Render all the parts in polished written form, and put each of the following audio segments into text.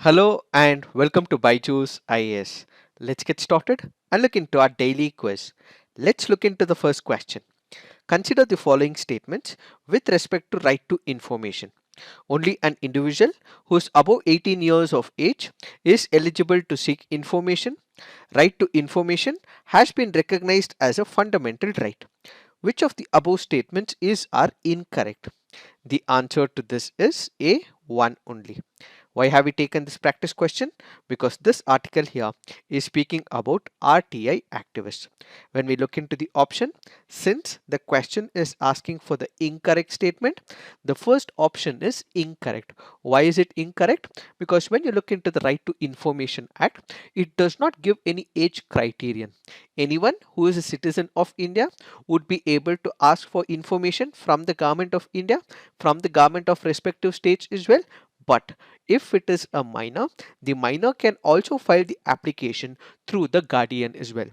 Hello and welcome to Byju's IAS. Let's get started and look into our daily quiz. Let's look into the first question. Consider the following statements with respect to right to information. Only an individual who is above 18 years of age is eligible to seek information. Right to information has been recognized as a fundamental right. Which of the above statements are incorrect? The answer to this is A, one only. Why have we taken this practice question? Because this article here is speaking about RTI activists. When we look into the option, since the question is asking for the incorrect statement, the first option is incorrect. Why is it incorrect? Because when you look into the Right to Information Act, it does not give any age criterion. Anyone who is a citizen of India would be able to ask for information from the government of India, from the government of respective states as well. But if it is a minor, the minor can also file the application through the guardian as well.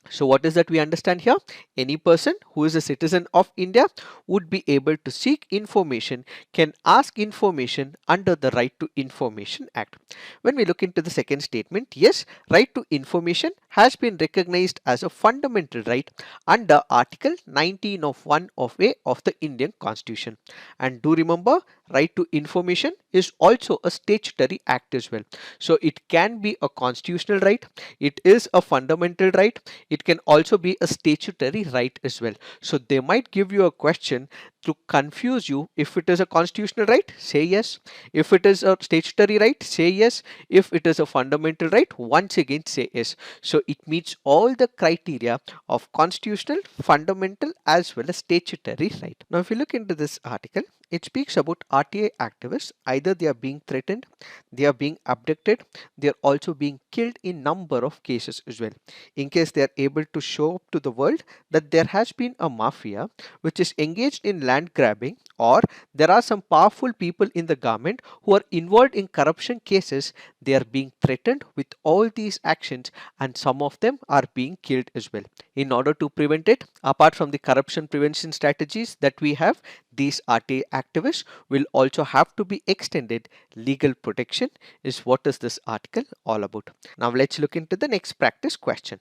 So what is that we understand here? Any person who is a citizen of India would be able to seek information, can ask information under the Right to Information Act. When we look into the second statement, yes, right to information has been recognized as a fundamental right under Article 19 of 1 of A of the Indian Constitution. And do remember, right to information is also a statutory act as well. So it can be a constitutional right, it is a fundamental right, it can also be a statutory right as well. So they might give you a question to confuse you. If it is a constitutional right, say yes. If it is a statutory right, say yes. If it is a fundamental right, once again say yes. So it meets all the criteria of constitutional, fundamental as well as statutory right. Now if you look into this article, it speaks about RTI activists. Either they are being threatened, they are being abducted, they are also being killed in number of cases as well. In case they are able to show up to the world that there has been a mafia which is engaged in land grabbing, or there are some powerful people in the government who are involved in corruption cases, they are being threatened with all these actions and some of them are being killed as well. In order to prevent it, apart from the corruption prevention strategies that we have, these RTA activists will also have to be extended legal protection is what is this article all about. Now let's look into the next practice question.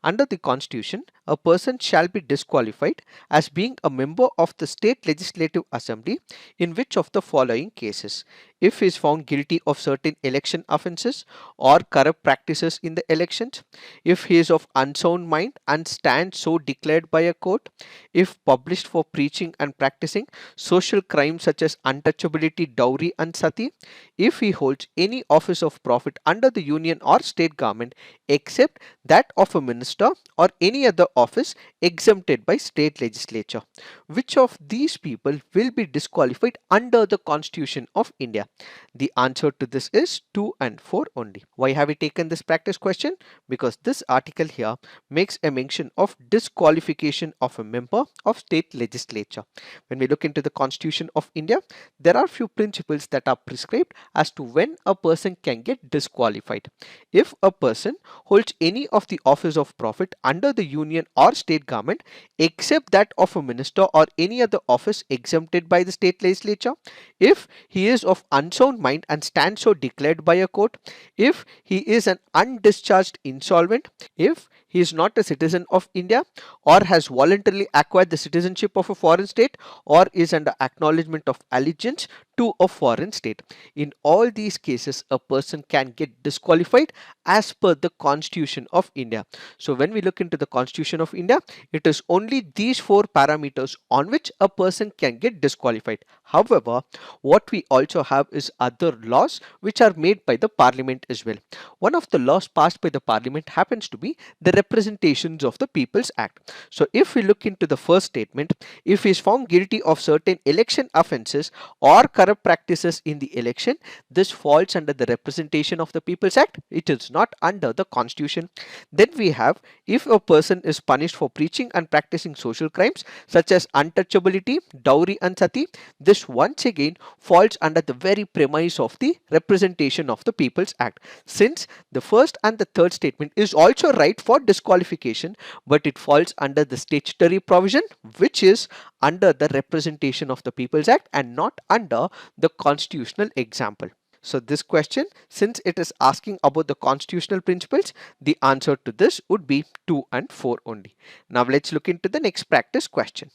Under the Constitution, a person shall be disqualified as being a member of the State Legislative Assembly in which of the following cases? If he is found guilty of certain election offences or corrupt practices in the elections, if he is of unsound mind and stands so declared by a court, if published for preaching and practicing social crimes such as untouchability, dowry and sati, if he holds any office of profit under the union or state government except that of a minister or any other office exempted by state legislature. Which of these people will be disqualified under the Constitution of India? The answer to this is 2 and 4 only. Why have we taken this practice question? Because this article here makes a mention of disqualification of a member of state legislature. When we look into the Constitution of India, there are few principles that are prescribed as to when a person can get disqualified. If a person holds any of the office of profit under the union or state government except that of a minister or any other office exempted by the state legislature, if he is of unsound mind and stands so declared by a court, if he is an undischarged insolvent, if he is not a citizen of India or has voluntarily acquired the citizenship of a foreign state or is under acknowledgement of allegiance to a foreign state. In all these cases, a person can get disqualified as per the Constitution of India. So when we look into the Constitution of India, it is only these four parameters on which a person can get disqualified. However, what we also have is other laws which are made by the Parliament as well. One of the laws passed by the Parliament happens to be the Representations of the People's Act. So if we look into the first statement, if he is found guilty of certain election offences or corrupt practices in the election, this falls under the Representation of the People's Act. It is not under the Constitution. Then we have, if a person is punished for preaching and practicing social crimes such as untouchability, dowry and sati, this once again falls under the very premise of the Representation of the People's Act. Since the first and the third statement is also right for disqualification, but it falls under the statutory provision which is under the Representation of the People's Act and not under the constitutional example. So this question, since it is asking about the constitutional principles, the answer to this would be 2 and 4 only. Now let's look into the next practice question.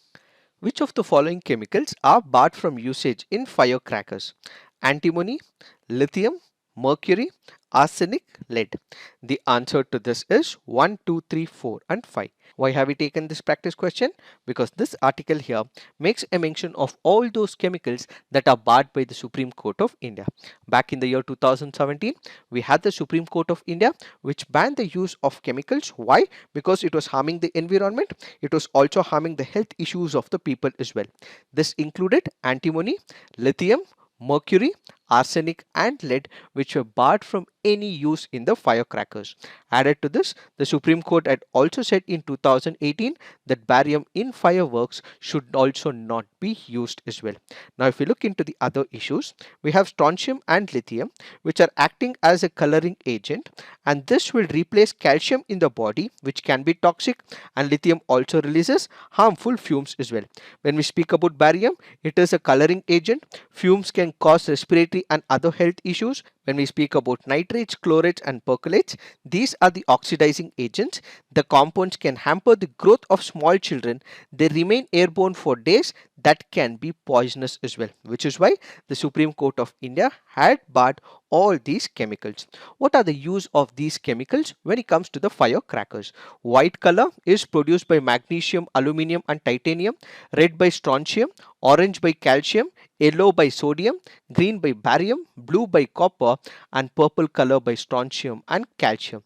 Which of the following chemicals are barred from usage in firecrackers? Antimony, lithium, mercury, arsenic, lead. The answer to this is 1, 2, 3, 4 and 5. Why have we taken this practice question? Because this article here makes a mention of all those chemicals that are barred by the Supreme Court of India. Back in the year 2017, we had the Supreme Court of India which banned the use of chemicals. Why? Because it was harming the environment. It was also harming the health issues of the people as well. This included antimony, lithium, mercury, arsenic and lead, which were barred from any use in the firecrackers. Added to this, the Supreme Court had also said in 2018 that barium in fireworks should also not be used as well. Now if we look into the other issues, we have strontium and lithium, which are acting as a coloring agent, and this will replace calcium in the body, which can be toxic, and lithium also releases harmful fumes as well. When we speak about barium, it is a coloring agent. Fumes can cause respiratory and other health issues. When we speak about nitrates, chlorates and percolates, these are the oxidizing agents. The compounds can hamper the growth of small children. They remain airborne for days. That can be poisonous as well, which is why the Supreme Court of India had barred all these chemicals. What are the use of these chemicals when it comes to the firecrackers? White color is produced by magnesium, aluminium and titanium, red by strontium, orange by calcium, yellow by sodium, green by barium, blue by copper and purple color by strontium and calcium.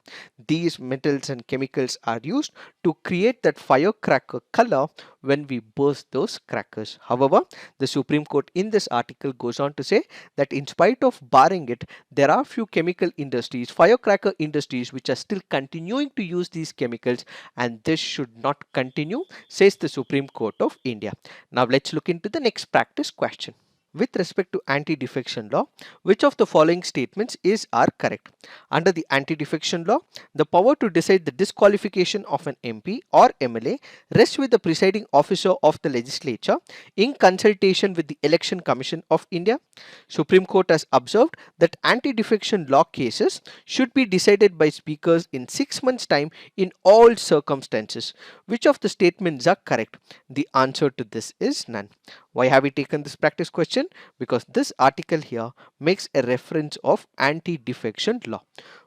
These metals and chemicals are used to create that firecracker color when we burst those crackers. However, the Supreme Court in this article goes on to say that in spite of barring it, there are few chemical industries, firecracker industries, which are still continuing to use these chemicals, and this should not continue, says the Supreme Court of India. Now let's look into the next practice question. With respect to anti-defection law, which of the following statements are correct? Under the anti-defection law, the power to decide the disqualification of an MP or MLA rests with the presiding officer of the legislature in consultation with the Election Commission of India. Supreme Court has observed that anti-defection law cases should be decided by speakers in 6 months' time in all circumstances. Which of the statements are correct? The answer to this is none. Why have we taken this practice question? Because this article here makes a reference of anti-defection law.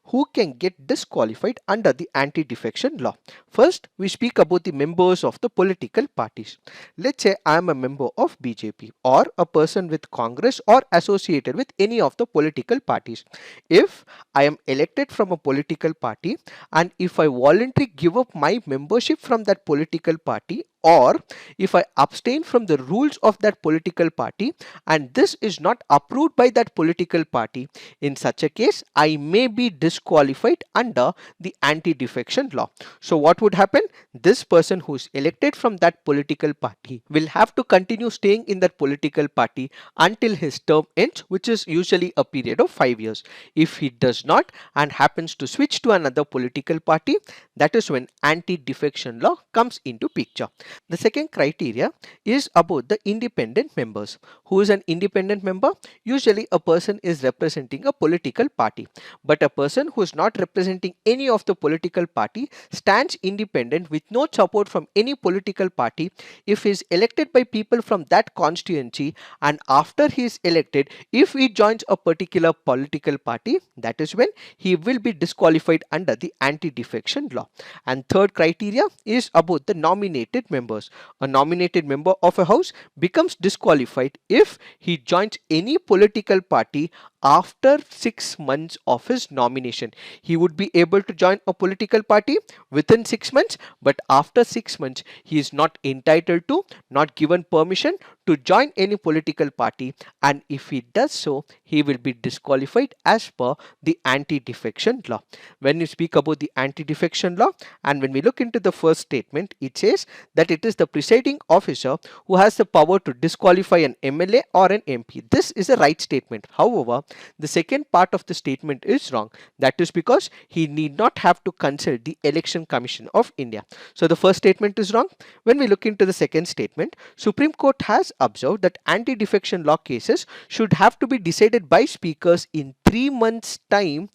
Who can get disqualified under the anti-defection law? First, we speak about the members of the political parties. Let's say I am a member of BJP or a person with Congress or associated with any of the political parties. If I am elected from a political party and if I voluntarily give up my membership from that political party, or if I abstain from the rules of that political party and this is not approved by that political party, in such a case I may be disqualified under the anti-defection law. So what would happen? This person who is elected from that political party will have to continue staying in that political party until his term ends, which is usually a period of 5 years. If he does not and happens to switch to another political party, that is when anti-defection law comes into picture. The second criteria is about the independent members. Who is an independent member? Usually a person is representing a political party, but a person who is not representing any of the political party stands independent with no support from any political party. If he is elected by people from that constituency and after he is elected, if he joins a particular political party, that is when he will be disqualified under the anti-defection law. And third criteria is about the nominated members. A nominated member of a house becomes disqualified if he joins any political party after 6 months of his nomination. He would be able to join a political party within 6 months, but after 6 months he is not entitled to, not given permission to join any political party, and if he does so, he will be disqualified as per the anti-defection law. When you speak about the anti-defection law and when we look into the first statement, it says that it is the presiding officer who has the power to disqualify an MLA or an MP. This is a right statement. However, The second part of the statement is wrong. That is because he need not have to consult the Election Commission of India. So the first statement is wrong. When we look into the second statement, Supreme Court has observed that anti-defection law cases should have to be decided by speakers in 3 months' time,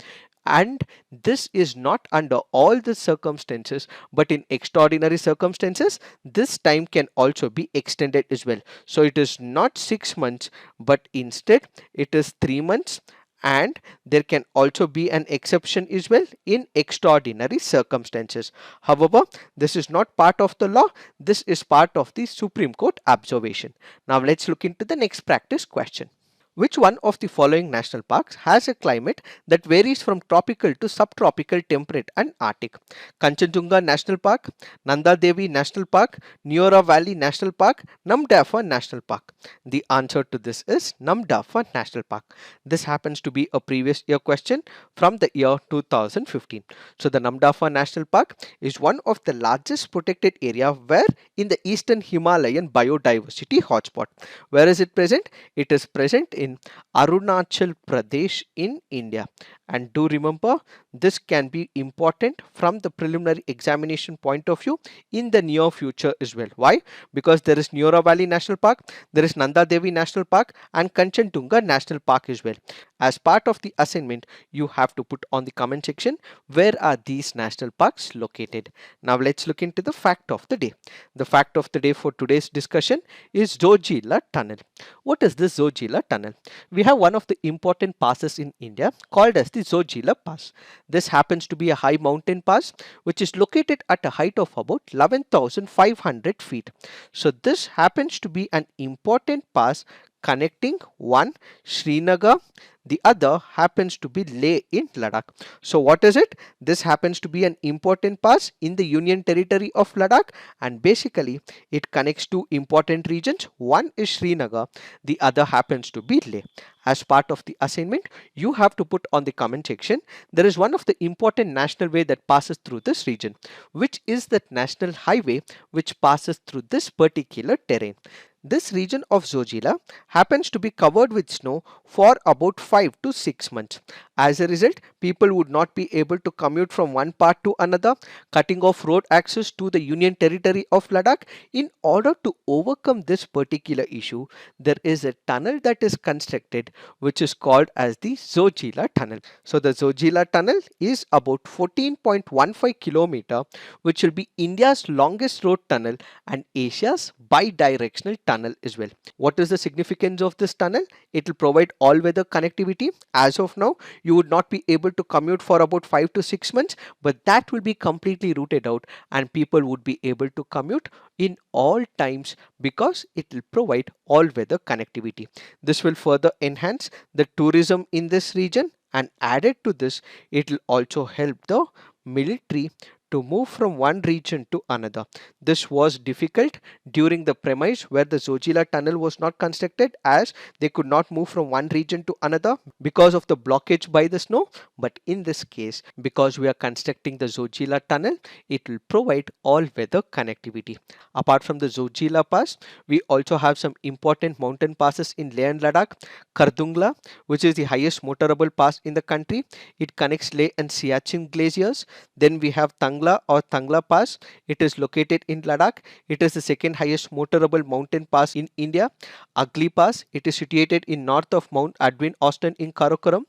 and this is not under all the circumstances, but in extraordinary circumstances this time can also be extended as well. So it is not 6 months, but instead it is 3 months, and there can also be an exception as well in extraordinary circumstances. However, this is not part of the law, this is part of the Supreme Court observation. Now let's look into the next practice question. Which one of the following national parks has a climate that varies from tropical to subtropical, temperate and Arctic? Kanchenjunga National Park, Nanda Devi National Park, Neora Valley National Park, Namdapha National Park. The answer to this is Namdapha National Park. This happens to be a previous year question from the year 2015. So the Namdapha National Park is one of the largest protected area where in the eastern Himalayan biodiversity hotspot. Where is it present? It is present in Arunachal Pradesh in India. And do remember, this can be important from the preliminary examination point of view in the near future as well. Why? Because there is Neora Valley National Park, there is Nanda Devi National Park and Kanchenjunga National Park as well. As part of the assignment, you have to put on the comment section where are these national parks located. Now let's look into the fact of the day. The fact of the day for today's discussion is Zojila Tunnel. What is this Zojila Tunnel? We have one of the important passes in India called as the Zojila Pass. This happens to be a high mountain pass which is located at a height of about 11,500 feet. So this happens to be an important pass connecting one Srinagar, the other happens to be Leh in Ladakh. So what is it? This happens to be an important pass in the Union Territory of Ladakh, and basically it connects two important regions. One is Srinagar, the other happens to be Leh. As part of the assignment, you have to put on the comment section, there is one of the important national way that passes through this region. Which is that national highway which passes through this particular terrain? This region of Zojila happens to be covered with snow for about 5 to 6 months. As a result, people would not be able to commute from one part to another, cutting off road access to the Union Territory of Ladakh. In order to overcome this particular issue, there is a tunnel that is constructed which is called as the Zojila Tunnel. So the Zojila Tunnel is about 14.15 kilometer, which will be India's longest road tunnel and Asia's bi-directional tunnel as well. What is the significance of this tunnel? It will provide all-weather connectivity. As of now, you would not be able to commute for about 5 to 6 months, but that will be completely rooted out and people would be able to commute in all times because it will provide all-weather connectivity. This will further enhance the tourism in this region, and added to this, it will also help the military to move from one region to another. This was difficult during the premise where the Zojila tunnel was not constructed, as they could not move from one region to another because of the blockage by the snow. But in this case, because we are constructing the Zojila tunnel, it will provide all weather connectivity. Apart from the Zojila pass, we also have some important mountain passes in Leh and Ladakh. Kardungla, which is the highest motorable pass in the country, it connects Leh and Siachen glaciers. Then we have Tangla or Tangla Pass. It is located in Ladakh. It is the second highest motorable mountain pass in India. Ugly Pass. It is situated in north of Mount Adwin Austin in Karakoram.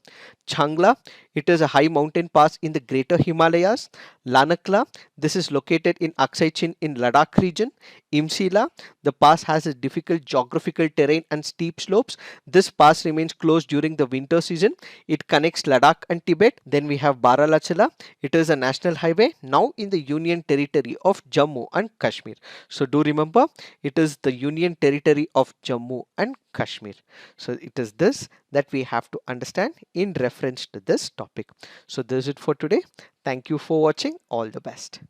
Changla. It is a high mountain pass in the Greater Himalayas. Lanakla. This is located in Aksai Chin in Ladakh region. Imsila. The pass has a difficult geographical terrain and steep slopes. This pass remains closed during the winter season. It connects Ladakh and Tibet. Then we have Baralachala. It is a national highway now in the Union Territory of Jammu and Kashmir. So do remember, it is the Union Territory of Jammu and Kashmir. So it is this that we have to understand in reference to this topic. So this is it for today. Thank you for watching. All the best.